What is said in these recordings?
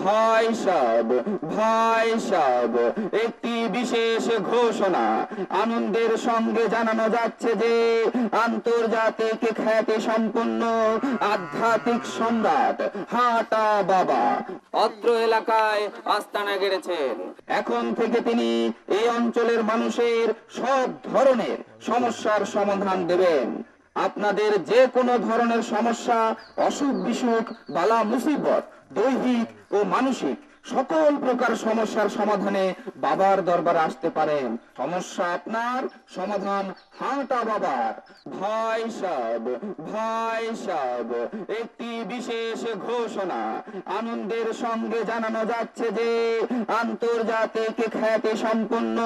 ভাই সব একটি বিশেষ ঘোষণা আনন্দের সঙ্গে জানানো যাচ্ছে যে আন্তর্জাতিক খ্যাতি সম্পন্ন আধ্যাত্মিক সম্রাট হাঁটা বাবা অত্র এলাকায় আস্তানা গেড়েছেন। এখন থেকে তিনি এই অঞ্চলের মানুষের সব ধরনের সমস্যার সমাধান দেবেন। আপনাদের যে কোনো ধরনের সমস্যা, অসুখ বিসুখ, বালা মুসিবত, দৈহিক ও মানসিক সকল প্রকার সমস্যার সমাধানে বাবার দরবারে আসতে পারেন। সমস্যা আপনার, সমাধান হাঁটা বাবার। ভাই সব একটি বিশেষ ঘোষণা আনন্দের সঙ্গে জানানো যাচ্ছে যে আন্তর্জাতিক খ্যাতি সম্পন্ন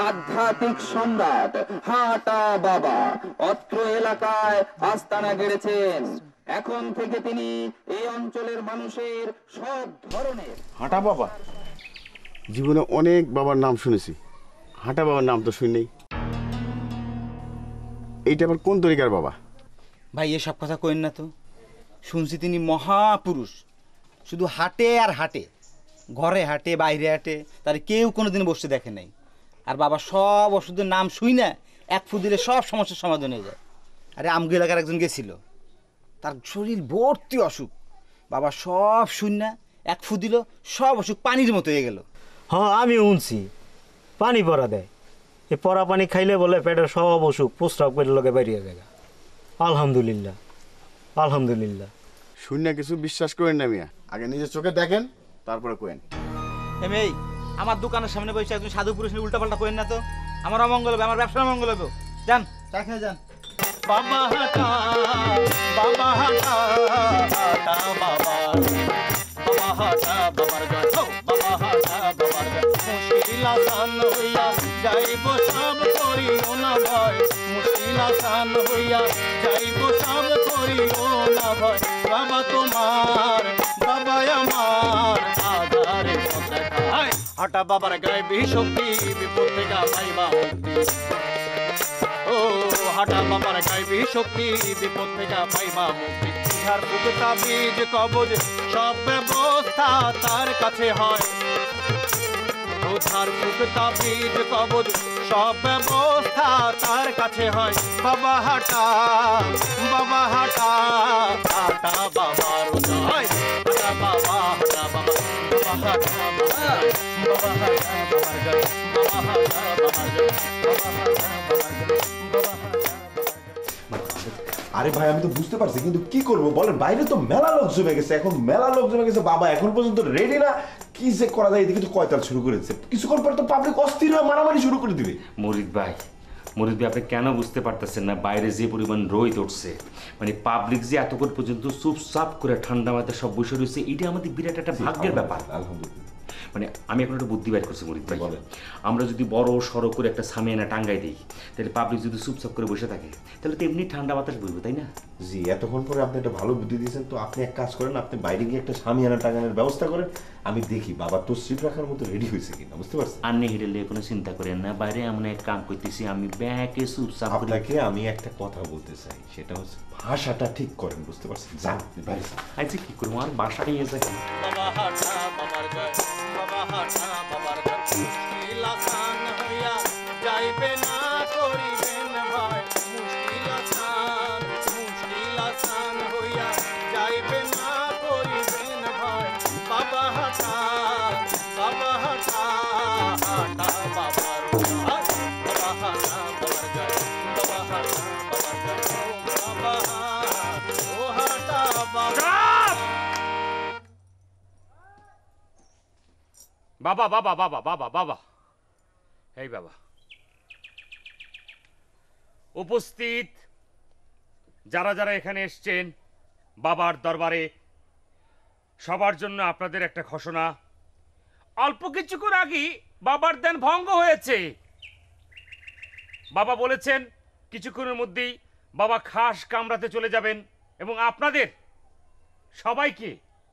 আধ্যাত্মিক সম্রাট হাঁটা বাবা অত্র এলাকায় আস্তানা গেড়েছেন। এখন থেকে তিনি এই অঞ্চলের মানুষের সব ধরনের। হাঁটা বাবা? জীবনে অনেক বাবার নাম শুনেছি, হাঁটা বাবার নাম তো শুনি। এইটা আবার কোন তরিকার বাবা? ভাই এসব কথা কইন না তো। শুনছি তিনি মহাপুরুষ, শুধু হাঁটে আর হাঁটে, ঘরে হাঁটে বাইরে হাঁটে, তার কেউ কোনোদিন বসতে দেখে নাই। আর বাবা সব ওষুধের নাম শুই না, এক ফু দিলে সব সমস্যার সমাধান হয়ে যায়। আরে আমগো এলাকার একজন গেছিল, তার শরীর ভর্তি অসুখ, বাবা সব শূন্য এক ফু দিল, সব অসুখ পানির মতো হয়ে গেল। হ্যাঁ আমি শুনছি পানি পরা দেয়, এই পরা পানি খাইলে বলে পেটের সব অসুখ প্রস্রাব করে লোকে বেরিয়ে যায়। আলহামদুলিল্লাহ আলহামদুলিল্লাহ। শূন্য কিছু বিশ্বাস করেন না মিয়া, আগে নিজের চোখে দেখেন তারপরে কোয়েন। এই আমার দোকানের সামনে বসে একজন সাধু পুরুষ নিয়ে উল্টাপাল্টা করেন না তো, আমার অমঙ্গল হবে, আমার ব্যবসার অমঙ্গল হবে। যান চা খেয়ে যান। বাবা হাঁটা বাবা হাঁটা হাঁটা বাবা বাবা হাঁটা বাবার গান বাবা হাঁটা বাবার গান মুশকিল আসান হইয়া যাইব সব করিও না ভয় মুশকিল আসান হইয়া যাইব সব করিও না ভয় বাবা তোমার বাবা আমার আধারে দেখায় হাঁটা বাবার গায়ে বিশক্তি বিপদ থেকে পাইবা মুক্তি ও হাঁটা বাবার গাইবি শক্তি বিপদ থেকে পাইবা মুক্তি ঝাড় ফুক তাবিজ কবজ সব ব্যবস্থা তার কাছে হয় ও ঝাড় ফুক তাবিজ কবজ সব ব্যবস্থা তার কাছে হয় বাবা হাঁটা হাঁটা বাবার উদয় হাঁটা বাবা বাবা হাঁটা বাবার বাবা হাঁটা বাবার জয় বাবা হাঁটা বাবার জয় বাবা হাঁটা বাবার জয়। আরে ভাই আমি তো বুঝতে পারছি, কিন্তু কি করবো বলেন, বাইরে তো মেলা লোক জমে গেছে, এখন মেলা লোক জমে গেছে, বাবা এখন পর্যন্ত রেডি না, কি যে করা যায়, এদিকে তো কয়তাল শুরু করেছে, কিছুক্ষণ পর তো পাবলিক অস্থির হয়ে মারামারি শুরু করে দিবে। মরিদ ভাই আপনি কেন বুঝতে পারতেছেন না বাইরে যে পরিমাণ রোদ উঠছে, মানে পাবলিক যে এতক্ষণ পর্যন্ত চুপচাপ করে ঠান্ডা মাথায় সব বসে রয়েছে, এটা আমাদের বিরাট একটা ভাগ্যের ব্যাপার। আলহামদুলিল্লাহ। মানে আমি এখন একটা বুদ্ধি বাইর করছি মরিদ ভাই, আমরা যদি বড় সড়ক করে একটা সামিয়ানা টাঙ্গাই দিই, তাহলে পাবলিক যদি চুপচাপ করে বসে থাকে তাহলে তো এমনি ঠান্ডা বাতাস বইবে, তাই না? জি, এতক্ষণ পরে আপনি একটা ভালো বুদ্ধি দিয়েছেন, তো আপনি এক কাজ করেন, আপনি বাইরে গিয়ে একটা সামিয়ানা টাঙ্গানোর ব্যবস্থা করেন, আমি দেখি বাবা তো সিট রাখার মতো রেডি হয়েছে কিনা, বুঝতে পারছেন? আন্নে হেডেলে কোনো চিন্তা করেন না, বাইরে এমন এক কাম করতেছি আমি ব্যাকে চুপচাপ। আপনাকে আমি একটা কথা বলতে চাই, সেটা হচ্ছে ভাষাটা ঠিক করেন, বুঝতে পারছেন? যান বাইরে। আচ্ছা কি করবো, আর বাসা নিয়ে যাই। বাবা হাঁটা বাবার জয় বাবা হাঁটা বাবার জয় মুশকিল আসান হইয়া যাইবে না করিবেন ভয় মুশকিল আসান হইয়া যাইবে না করিবেন ভয় বাবা হাঁটা হাঁটা বাবার জয় বাবা হাঁটা বাবার জয় বাবা হাঁটা বাবার জয় বাবা ও হাঁটা বাবা। বাবা বাবা বাবা বাবা বাবা এই বাবা উপস্থিত যারা যারা এখানে এসছেন বাবার দরবারে, সবার জন্য আপনাদের একটা ঘোষণা। অল্প কিছুক্ষণ আগে বাবার ধ্যান ভঙ্গ হয়েছে। বাবা বলেছেন কিছুক্ষণের মধ্যেই বাবা খাস কামরাতে চলে যাবেন এবং আপনাদের সবাইকে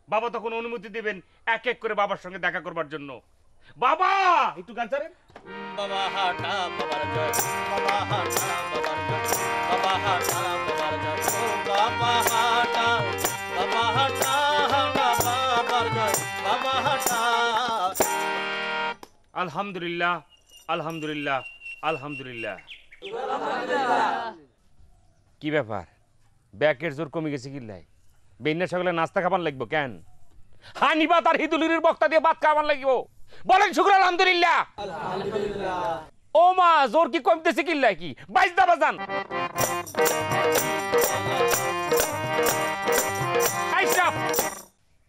বাবা তখন অনুমতি দেবেন এক এক করে বাবার সঙ্গে দেখা করবার জন্য। বাবা একটু গান ছাড়েন। বাবা হাঁটা বাবার জয় বাবা হাঁটা বাবার জয় বাবা হাঁটা বাবার জয় বাবা হাঁটা হাঁটা বাবার জয় বাবা আলহামদুলিল্লাহ আলহামদুলিল্লাহ আলহামদুলিল্লাহ। কি ব্যাপার, ব্যাকের জোর কমে গেছে কিল্লাই? বেন্যা সকালে নাস্তা খাবার লাগবো কেন? হানিবাত আর হিদুলির বক্তা দিয়ে ভাত খাবার লাগবো? বলেন শুকর আলহামদুলিল্লাহ। ও মা, জোর কি কমতেছে কিল্লাই? কি বাইজদা বাজান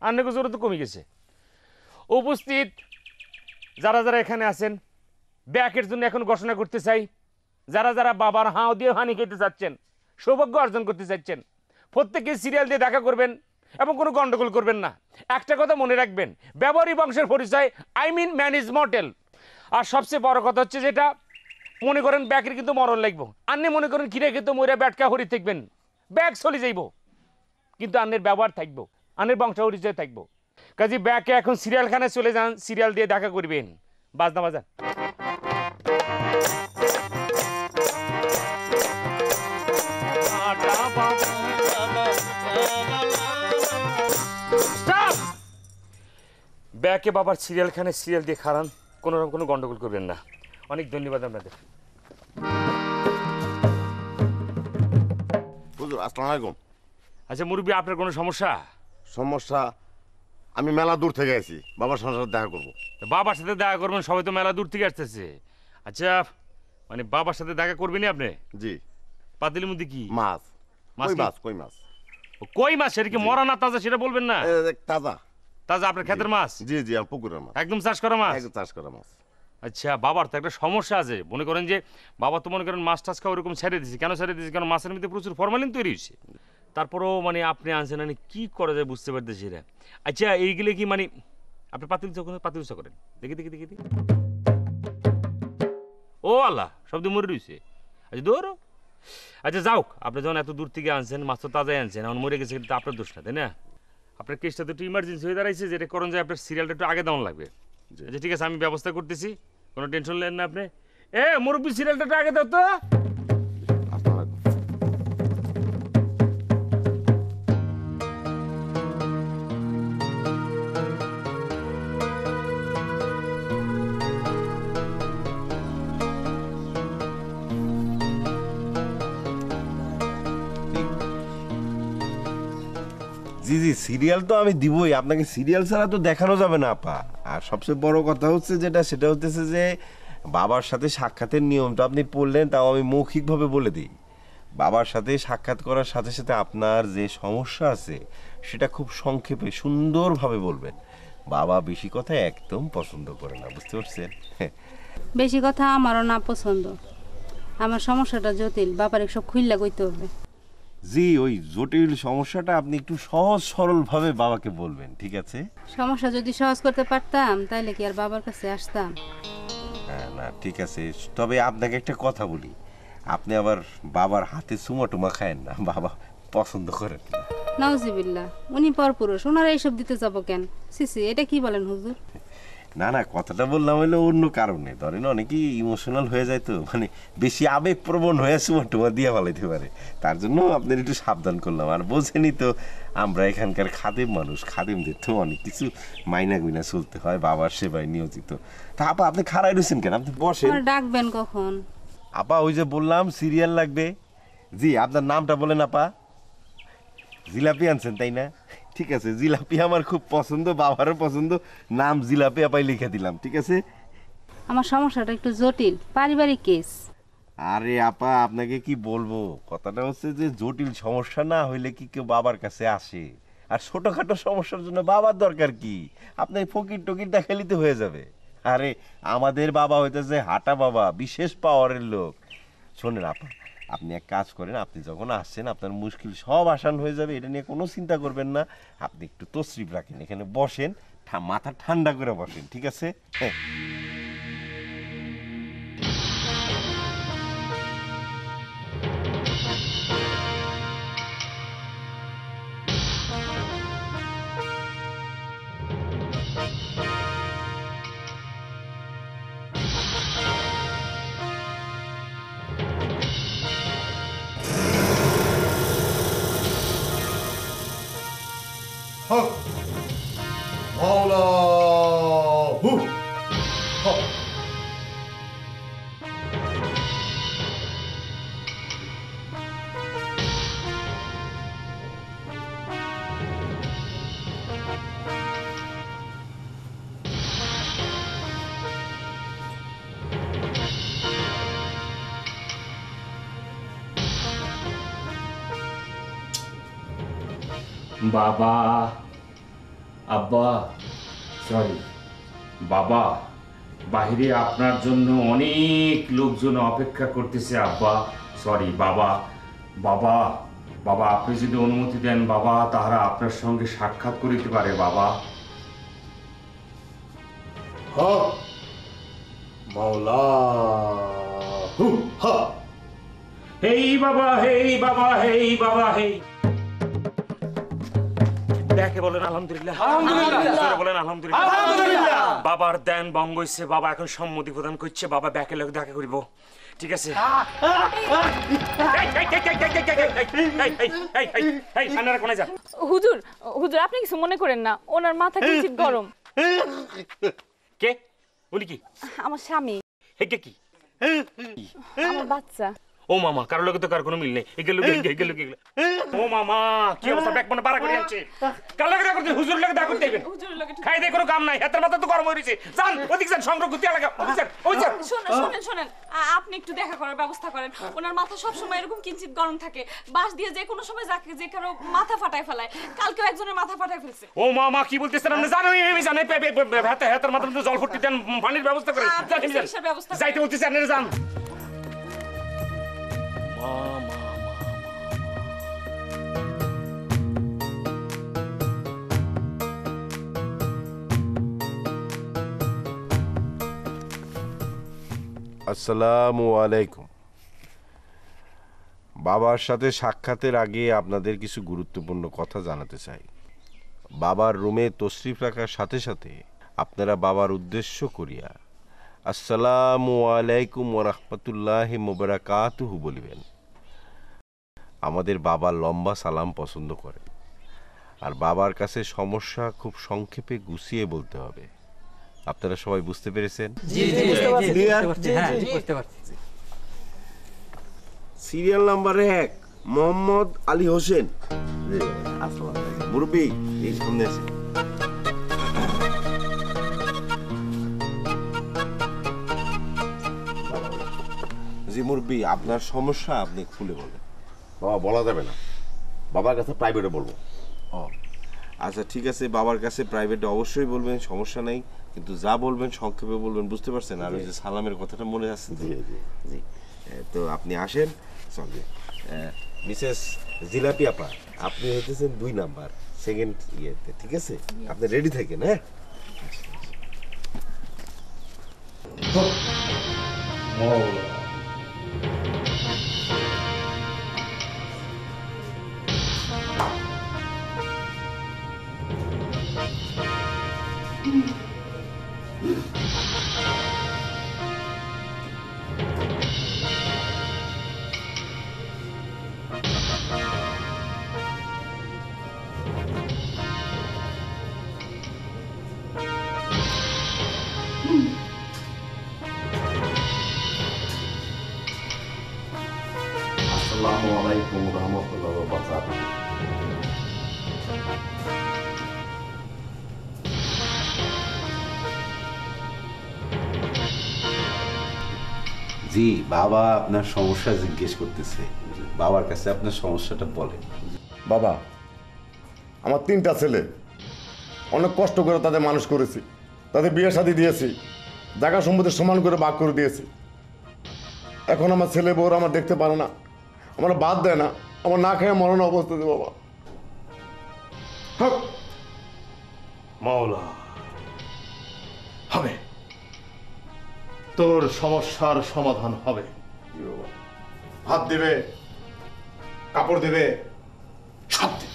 আন্নাকে জোর তো কমে গেছে। উপস্থিত যারা যারা এখানে আছেন, ব্যাকের জন্য এখন ঘোষণা করতে চাই, যারা যারা বাবার হাও দিয়ে হানি খেতে চাচ্ছেন, সৌভাগ্য অর্জন করতে চাচ্ছেন, প্রত্যেকে সিরিয়াল দিয়ে দেখা করবেন এবং কোনো গন্ডগোল করবেন না। একটা কথা মনে রাখবেন, ব্যবহারী বংশের পরিচয়, I mean man is mortal. আর সবচেয়ে বড় কথা হচ্ছে যেটা, মনে করেন ব্যাকের কিন্তু মরণ লাগবো, আন্নে মনে করেন কিরে কিন্তু মরে ব্যাটকা হরি থাকবেন, ব্যাগ চলে যাইব, কিন্তু আন্নের ব্যবহার থাকবো, আন্নের বংশ পরিচয় থাকবো। কাজে ব্যাকে এখন সিরিয়ালখানায় চলে যান, সিরিয়াল দিয়ে দেখা করবেন। বাজনা বাজান। ব্যাকে বাবার সিরিয়ালখানায় সিরিয়াল দিয়ে খারান, কোনো রকম কোনো গন্ডগোল করবেন না। অনেক ধন্যবাদ আপনাদের। হুজুর আসসালামু আলাইকুম। আচ্ছা মুরব্বী, আপনার কোনো সমস্যা? সমস্যা, আমি মেলা দূর থেকে আছি, বাবার সাথে দেখা করবো। বাবার সাথে দেখা করবেন, সবাই তো মেলা দূর থেকে আসতেছে। আচ্ছা, মানে বাবার সাথে দেখা করবেন আপনি? জি। পাতিলের মধ্যে কি মাছ? মাছ কই কি? মাছ, কই মাছ। কই মাছ? সেটা কি মরা না তাজা সেটা বলবেন না? তাজা। তাজা আপনার ক্ষেতের মাছ? জি জি, আর পুকুরের মাছ, একদম চাষ করা মাছ? একদম চাষ করা মাছ। আচ্ছা, বাবার তো একটা সমস্যা আছে, মনে করেন যে বাবা তো মনে করেন মাছ টাছ খাওয়া ওরকম ছেড়ে দিয়েছে। কেন ছেড়ে দিয়েছে? কারণ মাছের মধ্যে প্রচুর ফরমালিন তৈরি হয়েছে। তারপরেও মানে আপনি আনছেন, মানে কি করা যায় বুঝতে পারতেছি না। আচ্ছা, এইগুলো কি মানে আপনি পাতিল যখন পাতিল উৎসা করেন? দেখি দেখি দেখি দেখি। ও আল্লাহ, শব্দ মরে রয়েছে। আচ্ছা দৌড়। আচ্ছা যাওক, আপনি যখন এত দূর থেকে আনছেন, মাছ তো তাজাই আনছেন, এখন মরে গেছে, কিন্তু আপনার দোষ না, তাই না? আপনার কেসটা তো একটু ইমার্জেন্সি হয়ে দাঁড়াইছে, যেটা করেন যে আপনার সিরিয়ালটা একটু আগে দেওয়ান লাগবে। আচ্ছা ঠিক আছে, আমি ব্যবস্থা করতেছি, কোনো টেনশন নেন না আপনি। এ মুরব্বী, সিরিয়ালটা একটু আগে দাও তো। আসসালামু আলাইকুম। জি জি, সিরিয়াল তো আমি দিবই আপনাকে, সিরিয়াল ছাড়া তো দেখানো যাবে না আপা। আর সবচেয়ে বড় কথা হচ্ছে যেটা, সেটা হচ্ছে যে বাবার সাথে সাক্ষাতের নিয়মটা আপনি পড়লেন, তাও আমি মৌখিকভাবে বলে দিই। বাবার সাথে সাক্ষাৎ করার সাথে সাথে আপনার যে সমস্যা আছে সেটা খুব সংক্ষেপে সুন্দরভাবে বলবেন। বাবা বেশি কথা একদম পছন্দ করে না, বুঝতে পারছেন? বেশি কথা আমারও না পছন্দ। আমার সমস্যাটা জটিল, বাবার সব খুললা কইতে হবে। জি, ওই জটিল সমস্যাটা আপনি একটু সহজ সরলভাবে বাবাকে বলবেন, ঠিক আছে? সমস্যা যদি সহজ করতে পারতাম তাহলে কি আর বাবার কাছে আসতাম? হ্যাঁ, না ঠিক আছে, তবে আপনাকে একটা কথা বলি, আপনি আবার বাবার হাতে চুমা টুমা খায়েন না, বাবা পছন্দ করেন না। নাউজিবিল্লাহ, উনি পরপুরুষ, ওনারা এইসব দিতে যাবো কেন? সিসি, এটা কি বলেন হুজুর? না না, কথাটা বললাম হলো অন্য কারণে, ধরেন অনেকেই ইমোশনাল হয়ে যায়, তো মানে বেশি আবেগপ্রবণ হয়ে চুমা টুমা দিয়ে ফেলাইতে পারে, তার জন্য আপনার একটু সাবধান করলাম। আর বোঝেনি তো, আমরা এখানকার খাদেম মানুষ, খাদেমদের তো অনেক কিছু মাইনা গুইনা চলতে হয়, বাবার সেবায় নিয়োজিত। তা আপা, আপনি খাড়াই রয়েছেন কেন? আপনি বসেন। আর ডাকবেন কখন? আপা, ওই যে বললাম সিরিয়াল লাগবে। জি, আপনার নামটা বলেন আপা। জিলাপি আনছেন তাই না? ঠিক আছে, জিলাপি আমার খুব পছন্দ, বাবারও পছন্দ, নাম জিলাপি আপাই লিখে দিলাম, ঠিক আছে? আমার সমস্যাটা একটু জটিল, পারিবারিক কেস। আরে আপা, আপনাকে কি বলবো, কথাটা হচ্ছে যে জটিল সমস্যা না হইলে কি কেউ বাবার কাছে আসে? আর ছোটখাটো সমস্যার জন্য বাবার দরকার কি? আপনি ফকির টকির দেখালিতে হয়ে যাবে। আরে আমাদের বাবা হইতেছে হাঁটা বাবা, বিশেষ পাওয়ারের লোক। শোনেন আপা, আপনি এক কাজ করেন, আপনি যখন আসছেন আপনার মুশকিল সব আসান হয়ে যাবে, এটা নিয়ে কোনো চিন্তা করবেন না। আপনি একটু তশরিফ রাখেন, এখানে বসেন, মাথা ঠান্ডা করে বসেন, ঠিক আছে? হ্যাঁ। হক মাওলা হু হক বাবা, আব্বা, সরি বাবা, বাহিরে আপনার জন্য অনেক লোকজন অপেক্ষা করতেছে আব্বা। সরি বাবা। বাবা, বাবা আপনি যদি অনুমতি দেন বাবা, তাহারা আপনার সঙ্গে সাক্ষাৎ করিতে পারে বাবা। মাওলা হেই বাবা, হেই বাবা, হেই বাবা, হেই। দেখে বলেন আলহামদুলিল্লাহ। আলহামদুলিল্লাহ বলেন আলহামদুলিল্লাহ। আলহামদুলিল্লাহ। বাবার দেন বঙ্গ হইছে, বাবা এখন সম্মতি প্রদান করছে, বাবা ব্যাকে লোক দেখা করিব। ঠিক আছে। হুজুর, হুজুর আপনি কিছু মনে করেন না, ওনার মাথা কিঞ্চিত গরম। কে? উনি কি? আমার স্বামী। হেগে কি? আমার বাচ্চা। ও মামা, কারো লোকে তো কার কোনো মিল নেই। এগুলো ও মামা, কি অবস্থা? ব্যাক মনে পারা করে আছে। কার লাগে দেখা করতে? হুজুর লাগে দেখা করতে দিবেন। খাই দিয়ে কোনো কাম নাই, হাতের মাথা তো গরম হয়েছে। যান ওদিক যান, সংগ্রহ করতে লাগা। শোনেন, আপনি একটু দেখা করার ব্যবস্থা করেন। ওনার মাথা সবসময় এরকম কিঞ্চিত গরম থাকে, বাস দিয়ে যে কোনো সময় যাকে যে কারো মাথা ফাটায় ফেলায়। কালকেও একজনের মাথা ফাটায় ফেলছে। ও মামা, কি বলতেছেন আপনি? জানেন আমি জানি, হাতের মাথার মধ্যে জল ফুটতে দেন, পানির ব্যবস্থা করেন। যাইতে বলতেছি আপনারা যান। আসসালামু আলাইকুম। বাবার সাথে সাক্ষাতের আগে আপনাদের কিছু গুরুত্বপূর্ণ কথা জানাতে চাই। বাবার রুমে তশরিফ রাখার সাথে সাথে আপনারা বাবার উদ্দেশ্য করিয়া আসসালামু আলাইকুম ওয়া রাহমাতুল্লাহি ওয়া বারাকাতুহু বলিবেন। আমাদের বাবা লম্বা সালাম পছন্দ করে, আর বাবার কাছে সমস্যা খুব সংক্ষেপে গুছিয়ে বলতে হবে। আপনারা সবাই বুঝতে পেরেছেন? Serial number 1 Mohammad Ali Hossain. মুরব্বী এই সামনে আছে। জি মুরব্বী, আপনার সমস্যা আপনি খুলে বলেন। বাবা বলা যাবে না, বাবার কাছে প্রাইভেটে বলবো। ও আচ্ছা ঠিক আছে, বাবার কাছে প্রাইভেটে অবশ্যই বলবেন, সমস্যা নাই, কিন্তু যা বলবেন সংক্ষেপে বলবেন, বুঝতে পারছেন? আর ওই যে সালামের কথাটা মনে আছে? জি জি জি। তো আপনি আসেন। চলে মিসেস জিলাপি আপা, আপনি হইতেছেন 2 নাম্বার সেকেন্ড ইয়েতে, ঠিক আছে? আপনি রেডি থাকেন। হ্যাঁ আসসালামু আলাইকুম ওয়া রাহমাতুল্লাহি ওয়া বারাকাতুহু। জি, বাবা আপনার সমস্যা জিজ্ঞেস করতেছে। বাবার কাছে আপনার সমস্যাটা বলেন। বাবা, আমার 3টা ছেলে, অনেক কষ্ট করে তাদের মানুষ করেছি, তাদের বিয়ে শাদী দিয়েছি, জায়গা সম্পত্তি সমান করে ভাগ করে দিয়েছি। এখন আমার ছেলে বউরা আমার দেখতে পারে না, আমার বাদ দেয় না, আমার না খেয়ে মরণ অবস্থাতে বাবা। মাওলা হবে, তোর সমস্যার সমাধান হবে। ভাত দেবে, কাপড় দেবে, সব দে।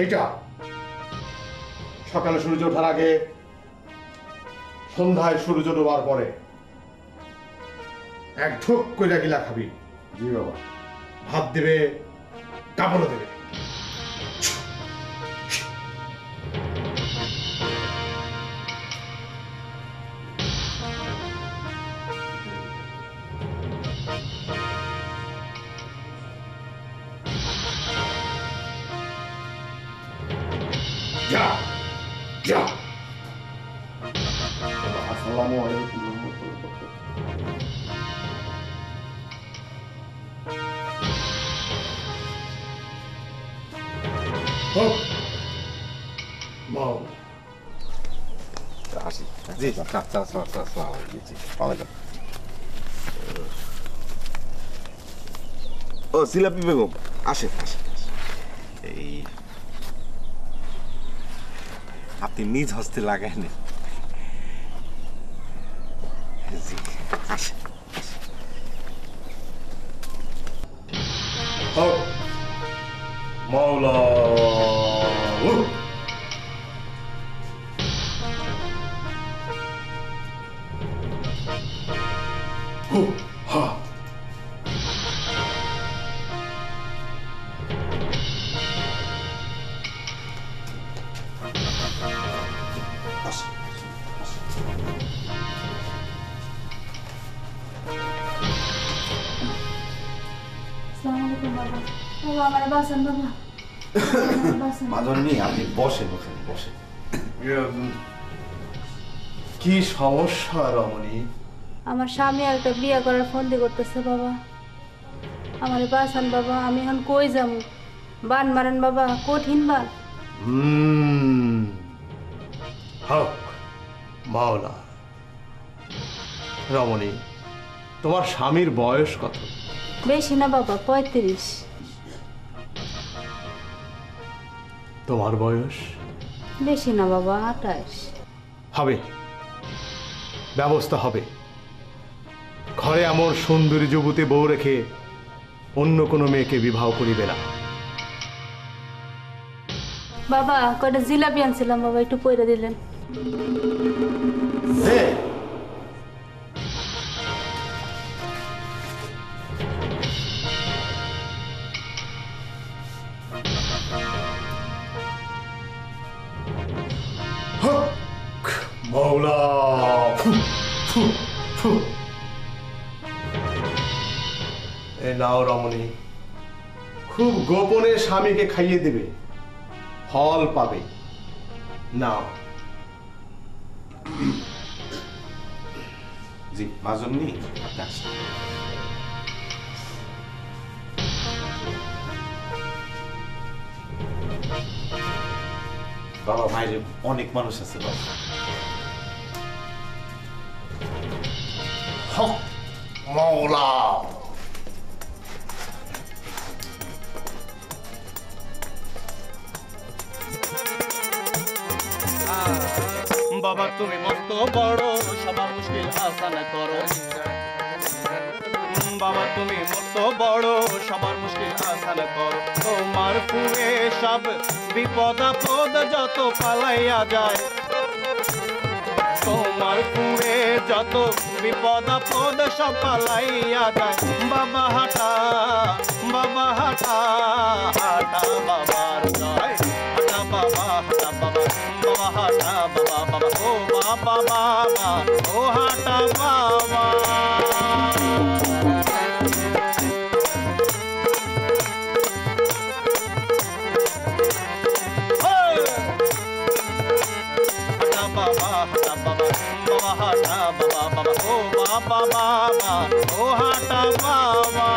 এইটা সকালে সূর্য ওঠার আগে, সন্ধ্যায় সূর্য ডোবার পরে এক ঢোক কইরা গিলা খাবি। জি বাবা। ভাত দেবে, কাপড়ও দেবে। আসি জি ও জিলাপি বেগম আসে আসে এই আপনি নিজ হস্তে লাগায় নেন জি আসে মাওলা মাধবনী আপনি বসেন ওখানে বসেন। কি সমস্যা রমণী? আমার স্বামী আর একটা বিয়ে করার ফোন দিয়ে করতেছে বাবা। আমার বাসান বাবা, আমি এখন কই যাবো? বান মারেন বাবা, কঠিন বান। হক মাওলা। রমণী, তোমার স্বামীর বয়স কত? বেশি না বাবা, 35। তোমার বয়স? বেশি না বাবা, 28। হবে, ব্যবস্থা হবে। ঘরে এমন সুন্দরী যুবতী বউ রেখে অন্য কোনো মেয়েকে বিবাহ করিবে না। বাবা কয়টা জিলাপি আনছিলাম বাবা, একটু পয়রা দিলেন। মাওলা। এ নাও রমণী, খুব গোপনে স্বামীকে খাইয়ে দেবে, ফল পাবে। নাও। জি মাজনী আপনি আসেন। বাবা বাইরে অনেক মানুষ আছে বাবা। হক মাওলা। বাবা তুমি মস্ত বড়, সবার মুশকিল আসান করো। বাবা তুমি মস্ত বড়, সবার মুশকিল আসান করো। তোমার কুয়ে সব বিপদ আপদ যত পালাইয়া যায়, তোমার কুয়ে যত বিপদ আপদ সব পালাইয়া যায়। বাবা হাঁটা, বাবা হাঁটা, হাঁটা বাবার জয়। হাঁটা বাবা, হাঁটা বাবা, বাবা হাঁটা বাবা, বাবা ও বাবা, বাবা ও হাঁটা বাবা। বাবা হাঁটা বাবা, বাবা হাঁটা বাবা, বাবা ও বাবা, বাবা ও হাঁটা বাবা।